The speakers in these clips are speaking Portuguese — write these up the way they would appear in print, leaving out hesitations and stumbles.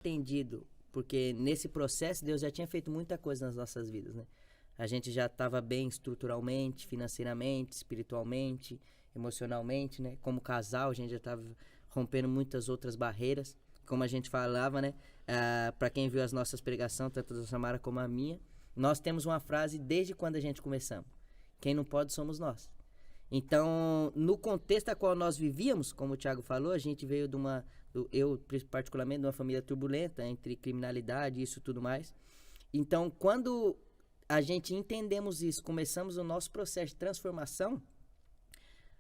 entendido, porque nesse processo Deus já tinha feito muita coisa nas nossas vidas, né? A gente já estava bem estruturalmente, financeiramente, espiritualmente, emocionalmente, né? Como casal, a gente já estava rompendo muitas outras barreiras. Como a gente falava, né? Para quem viu as nossas pregações, tanto da Samara como a minha, nós temos uma frase desde quando a gente começamos: quem não pode somos nós. Então, no contexto a qual nós vivíamos, como o Thiago falou, a gente veio eu particularmente, de uma família turbulenta, entre criminalidade e isso tudo mais. Então, quando a gente entendemos isso, começamos o nosso processo de transformação,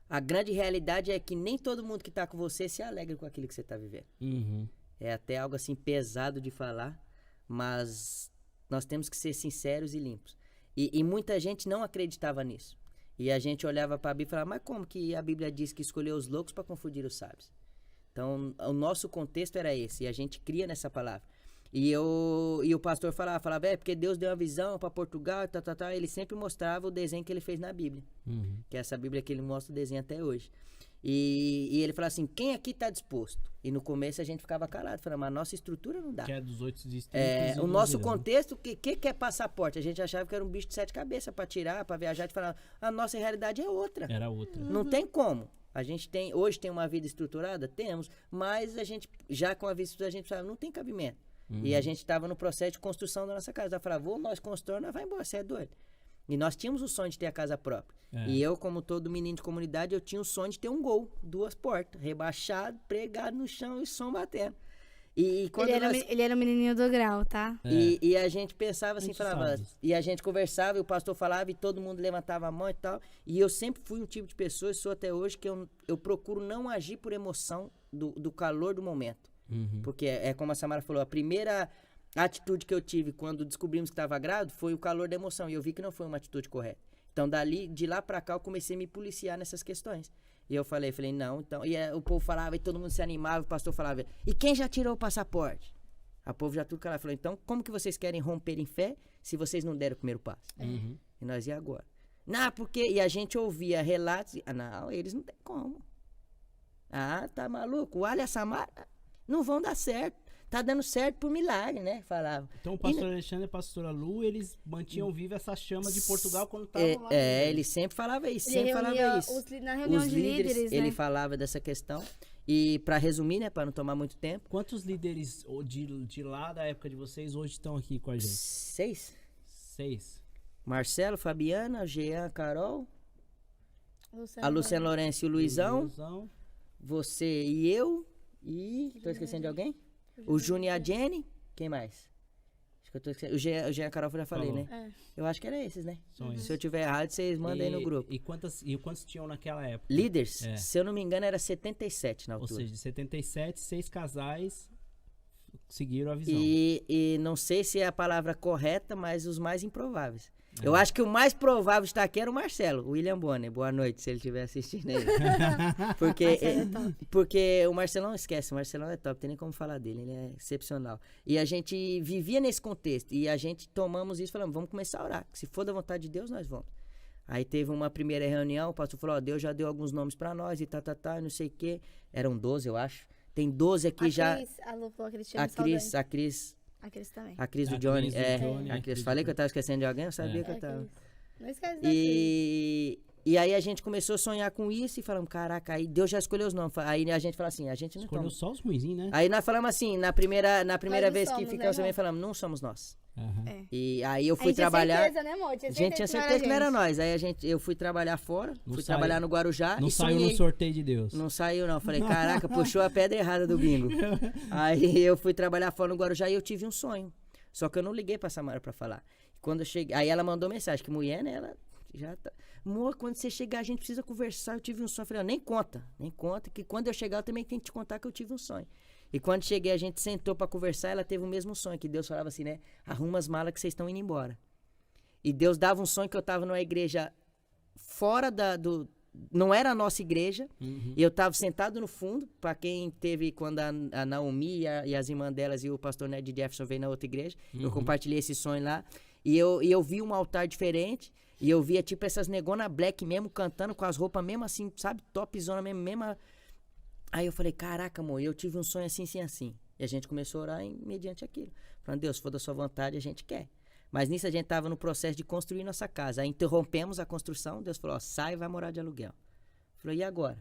a grande realidade é que nem todo mundo que está com você se alegra com aquilo que você está vivendo. Uhum. É até algo assim pesado de falar, mas nós temos que ser sinceros e limpos. E muita gente não acreditava nisso. E a gente olhava para a Bíblia e falava: mas como que a Bíblia diz que escolheu os loucos para confundir os sábios? Então, o nosso contexto era esse, e a gente cria nessa palavra. E o pastor falava, porque Deus deu uma visão para Portugal, ele sempre mostrava o desenho que ele fez na Bíblia. Uhum. Que é essa Bíblia que ele mostra o desenho até hoje. E ele falava assim: quem aqui está disposto? E no começo a gente ficava calado, falando: mas a nossa estrutura não dá. Que é dos 8 distritos. O nosso contexto, o que é passaporte? A gente achava que era um bicho de 7 cabeças para tirar, para viajar, e falar: a nossa realidade é outra. Era outra. Não tem como. A gente hoje tem uma vida estruturada? Temos, mas a gente, já com a vida estruturada, a gente falava: não tem cabimento. E a gente estava no processo de construção da nossa casa. Eu falava: nós construímos, nós vai embora, você é doido. E nós tínhamos o sonho de ter a casa própria. E eu, como todo menino de comunidade, eu tinha o sonho de ter um gol, 2 portas, rebaixado, pregado no chão e som batendo. E quando ele era o menininho do grau, tá? E a gente pensava assim, e a gente conversava, e o pastor falava, e todo mundo levantava a mão e tal. E eu sempre fui um tipo de pessoa, e sou até hoje, que eu procuro não agir por emoção do calor do momento. Uhum. Porque é como a Samara falou, a primeira atitude que eu tive quando descobrimos que estava grávido foi o calor da emoção. E eu vi que não foi uma atitude correta. Então, de lá pra cá, eu comecei a me policiar nessas questões. E eu falei, não, então... E o povo falava, e todo mundo se animava, o pastor falava: e quem já tirou o passaporte? O povo já tudo calado. Falou: então, como que vocês querem romper em fé se vocês não deram o primeiro passo? Uhum. E nós, e agora? Não, porque... E a gente ouvia relatos, não, eles não tem como. Tá maluco? O Alha e a Samara não vão dar certo. Tá dando certo por milagre, né? Falava. Então o pastor Alexandre e a pastora Lu, eles mantinham viva essa chama de Portugal quando estavam lá. Ele sempre falava isso, Na reunião de líderes, né? Ele falava dessa questão. E para resumir, né, para não tomar muito tempo. Quantos líderes de lá da época de vocês hoje estão aqui com a gente? 6. 6. Marcelo, Fabiana, Jean, Carol, Luciano a Luciana Lourenço e o Luizão, você e eu, e tô esquecendo de alguém? O Júnior e a Jenny. Quem mais? Acho que eu tô esquecendo. O Jean e a Carol eu já falei, né? Eu acho que era esses, né? Se eu tiver errado, vocês mandem aí no grupo. E quantos tinham naquela época? Líderes? Se eu não me engano, era 77 na altura. Ou seja, de 77, 6 casais seguiram a visão. E não sei se é a palavra correta, mas os mais improváveis. Eu acho que o mais provável de estar aqui era o Marcelo, o William Bonner. Boa noite, se ele estiver assistindo aí. Porque o Marcelão, esquece, o Marcelão é top, tem nem como falar dele, ele é excepcional. E a gente vivia nesse contexto, e a gente tomamos isso e falamos: vamos começar a orar, que se for da vontade de Deus, nós vamos. Aí teve uma primeira reunião, o pastor falou: Deus já deu alguns nomes pra nós, e não sei o quê. Eram 12, eu acho. Tem 12 aqui já. A Cris também. A Cris do Johnny. A Cris. Falei que eu tava esquecendo de alguém, eu sabia que eu tava. Não esquece da Cris. E aí a gente começou a sonhar com isso e falamos: caraca, aí Deus já escolheu os nomes. Aí a gente falou assim: a gente não escolheu só os ruinzinhos, né? Aí nós falamos assim, na primeira vez que ficamos também, falamos: não somos nós. Uhum. E aí eu fui trabalhar. Certeza, né, amor? A gente tinha certeza que não era nós. Aí eu fui trabalhar fora, trabalhar no Guarujá. Não saiu no sorteio de Deus. Não saiu, não. Falei: caraca, puxou a pedra errada do bingo. Aí eu fui trabalhar fora no Guarujá e eu tive um sonho. Só que eu não liguei pra Samara pra falar. Quando eu cheguei, aí ela mandou mensagem, que mulher, né, ela já tá... Amor, quando você chegar a gente precisa conversar, eu tive um sonho. Eu falei: nem conta, que quando eu chegar eu também tenho que te contar que eu tive um sonho. E quando cheguei a gente sentou pra conversar, ela teve o mesmo sonho, que Deus falava assim, né: arruma as malas que vocês estão indo embora. E Deus dava um sonho que eu tava numa igreja fora não era a nossa igreja, e eu tava sentado no fundo. Pra quem teve, quando a Naomi e as irmãs delas e o pastor Ned Jefferson veio na outra igreja, eu compartilhei esse sonho lá, e eu vi um altar diferente, e eu via tipo essas negona black mesmo, cantando com as roupas mesmo assim, sabe, topzona mesmo. Aí eu falei: caraca, amor, eu tive um sonho assim, assim, assim. E a gente começou a orar mediante aquilo. Falando, Deus, se for da sua vontade, a gente quer. Mas nisso a gente estava no processo de construir nossa casa. Aí interrompemos a construção, Deus falou, ó, sai e vai morar de aluguel. Falou, e agora?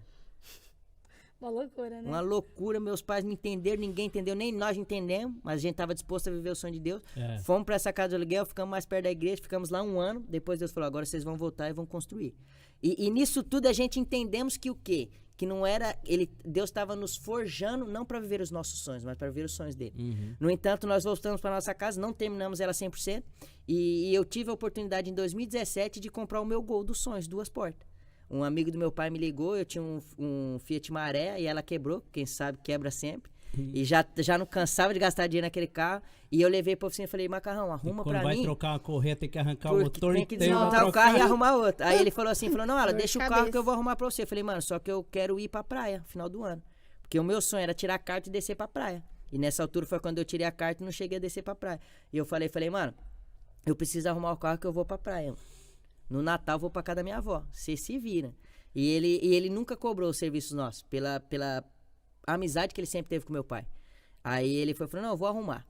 Uma loucura, né? Uma loucura, meus pais não entenderam, ninguém entendeu, nem nós entendemos, mas a gente estava disposto a viver o sonho de Deus. Fomos para essa casa de aluguel, ficamos mais perto da igreja, ficamos lá 1 ano, depois Deus falou, agora vocês vão voltar e vão construir. E nisso tudo a gente entendemos que o quê? Que não era, Deus estava nos forjando, não para viver os nossos sonhos, mas para viver os sonhos dele. No entanto, nós voltamos para nossa casa, não terminamos ela 100%, e eu tive a oportunidade em 2017 de comprar o meu Gol dos sonhos, 2 portas. Um amigo do meu pai me ligou, eu tinha um Fiat Maré e ela quebrou, quem sabe quebra sempre. E já não cansava de gastar dinheiro naquele carro. E eu levei pra oficina e falei, Macarrão, arruma pra mim. Quando vai trocar uma correia, tem que arrancar o motor tem que desmontar o carro e arrumar outro. Aí ele falou assim, não, ela deixa o carro que eu vou arrumar pra você. Eu falei, mano, só que eu quero ir pra praia no final do ano. Porque o meu sonho era tirar a carta e descer pra praia. E nessa altura foi quando eu tirei a carta e não cheguei a descer pra praia. E eu falei, mano, eu preciso arrumar o carro que eu vou pra praia. No Natal eu vou pra casa da minha avó. Você se vira. E ele nunca cobrou os serviços nossos, pela amizade que ele sempre teve com meu pai. Aí ele falou, não, eu vou arrumar.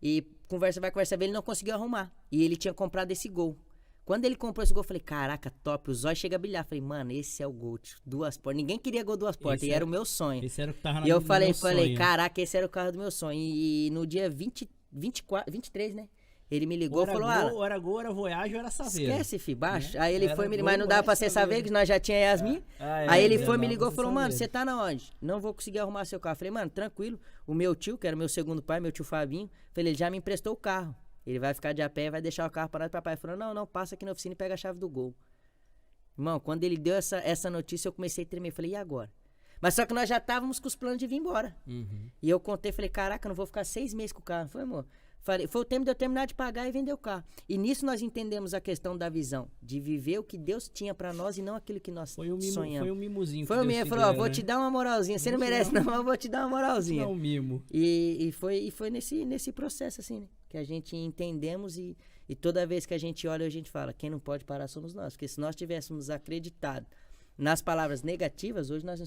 E conversa vai, conversa vem, ele não conseguiu arrumar. E ele tinha comprado esse Gol. Quando ele comprou esse Gol, eu falei, caraca, top, os olhos chegam a brilhar. Eu falei, mano, esse é o Gol, 2 portas. Ninguém queria Gol 2 portas, era o meu sonho. Esse era o que tava na E eu meu falei, sonho. caraca, esse era o carro do meu sonho. E no dia 23, né? Ele me ligou e falou, ou era Gol, era Voyage, ou era Saveiro. Esquece, filho, baixo. Aí ele Era foi me Gol, mas não dava era pra ser Saveiro, que nós já tinha Yasmin. Aí ele foi me ligou e falou, mano, você tá na onde? Não vou conseguir arrumar seu carro. Eu falei, mano, tranquilo. O meu tio, que era meu segundo pai, meu tio Fabinho, ele já me emprestou o carro. Ele vai ficar de a pé e vai deixar o carro parado pra papai. Ele falou, não, passa aqui na oficina e pega a chave do Gol. Irmão, quando ele deu essa notícia, eu comecei a tremer. Falei, e agora? Mas só que nós já estávamos com os planos de vir embora. E eu contei, falei, caraca, não vou ficar 6 meses com o carro. Falei, amor, foi o tempo de eu terminar de pagar e vender o carro. E nisso nós entendemos a questão da visão, de viver o que Deus tinha pra nós e não aquilo que nós sonhamos. Foi um mimozinho. Foi um mimo, ele falou, vou te dar uma moralzinha. Você não merece não, mas eu vou te dar uma moralzinha. Não, mimo. E foi nesse processo assim, né? Que a gente entendemos e toda vez que a gente olha, a gente fala, quem não pode parar somos nós. Porque se nós tivéssemos acreditado nas palavras negativas, hoje nós não